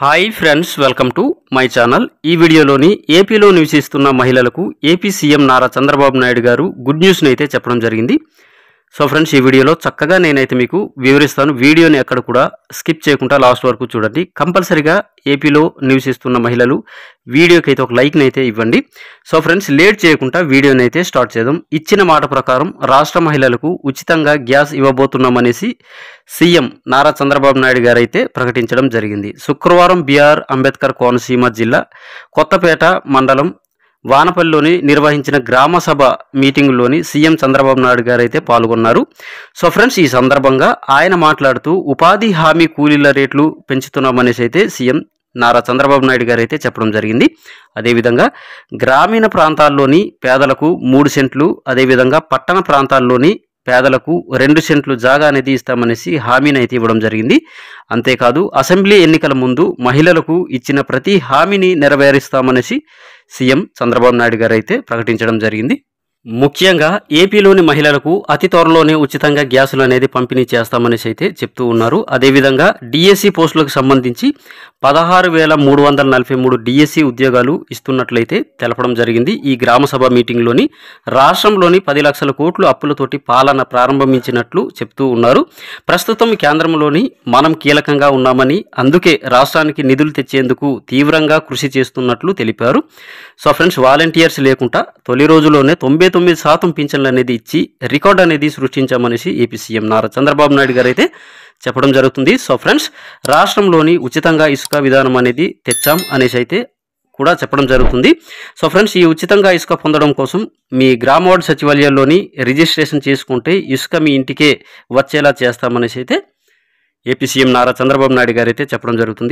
Hi friends, welcome to my channel. ఈ వీడియోలోని ఏపీలో నివసిస్తున్న మహిళలకు ఏపీ సీఎం నారా చంద్రబాబు నాయుడు గారు గుడ్ న్యూస్ని అయితే చెప్పడం జరిగింది. సో ఫ్రెండ్స్, ఈ వీడియోలో చక్కగా నేనైతే మీకు వివరిస్తాను. వీడియోని ఎక్కడ కూడా స్కిప్ చేయకుండా లాస్ట్ వరకు చూడండి. కంపల్సరీగా ఏపీలో నివసిస్తున్న మహిళలు వీడియోకి అయితే ఒక లైక్ని అయితే ఇవ్వండి. సో ఫ్రెండ్స్, లేట్ చేయకుండా వీడియోని అయితే స్టార్ట్ చేద్దాం. ఇచ్చిన మాట ప్రకారం రాష్ట్ర మహిళలకు ఉచితంగా గ్యాస్ ఇవ్వబోతున్నామనేసి సీఎం నారా చంద్రబాబు నాయుడు గారు అయితే ప్రకటించడం జరిగింది. శుక్రవారం బిఆర్ అంబేద్కర్ కోనసీమ జిల్లా కొత్తపేట మండలం వానపల్లిలోని నిర్వహించిన గ్రామ సభ మీటింగులోని సీఎం చంద్రబాబు నాయుడు గారు అయితే పాల్గొన్నారు. సో ఫ్రెండ్స్, ఈ సందర్భంగా ఆయన మాట్లాడుతూ ఉపాధి హామీ కూలీల రేట్లు పెంచుతున్నామనేసి అయితే సీఎం నారా చంద్రబాబు నాయుడు గారు అయితే చెప్పడం జరిగింది. అదేవిధంగా గ్రామీణ ప్రాంతాల్లోని పేదలకు 3 సెంట్లు, అదేవిధంగా పట్టణ ప్రాంతాల్లోని పేదలకు 2 సెంట్లు జాగా అనేది ఇస్తామనేసి హామీని అయితే ఇవ్వడం జరిగింది. అంతేకాదు అసెంబ్లీ ఎన్నికల ముందు మహిళలకు ఇచ్చిన ప్రతి హామీని నెరవేరుస్తామనేసి సీఎం చంద్రబాబు నాయుడు గారు అయితే ప్రకటించడం జరిగింది. ముఖ్యంగా ఏపీలోని మహిళలకు అతి త్వరలోనే ఉచితంగా గ్యాసులు అనేది పంపిణీ చేస్తామనేసి అయితే చెప్తూ ఉన్నారు. అదేవిధంగా డిఎస్సి పోస్టులకు సంబంధించి 16,343 డిఎస్సి ఉద్యోగాలు ఇస్తున్నట్లయితే తెలపడం జరిగింది. ఈ గ్రామ సభ మీటింగ్లోని రాష్ట్రంలోని 10 లక్షల కోట్ల అప్పులతోటి పాలన ప్రారంభించినట్లు చెప్తూ ఉన్నారు. ప్రస్తుతం కేంద్రంలోని మనం కీలకంగా ఉన్నామని, అందుకే రాష్ట్రానికి నిధులు తెచ్చేందుకు తీవ్రంగా కృషి చేస్తున్నట్లు తెలిపారు. సో ఫ్రెండ్స్, వాలంటీర్స్ లేకుండా తొలి రోజులోనే 99% పింఛన్లు అనేది ఇచ్చి రికార్డ్ అనేది సృష్టించామనేసి ఏపీ సీఎం నారా చంద్రబాబు నాయుడు గారు అయితే చెప్పడం జరుగుతుంది. సో ఫ్రెండ్స్, రాష్ట్రంలోని ఉచితంగా ఇసుక విధానం అనేది తెచ్చాం అనేసి అయితే కూడా చెప్పడం జరుగుతుంది. సో ఫ్రెండ్స్, ఈ ఉచితంగా ఇసుక పొందడం కోసం మీ గ్రామ వార్డు సచివాలయాల్లోని రిజిస్ట్రేషన్ చేసుకుంటే ఇసుక మీ ఇంటికే వచ్చేలా చేస్తామనేసి అయితే ఏపీ సీఎం నారా చంద్రబాబు నాయుడు గారు అయితే చెప్పడం జరుగుతుంది.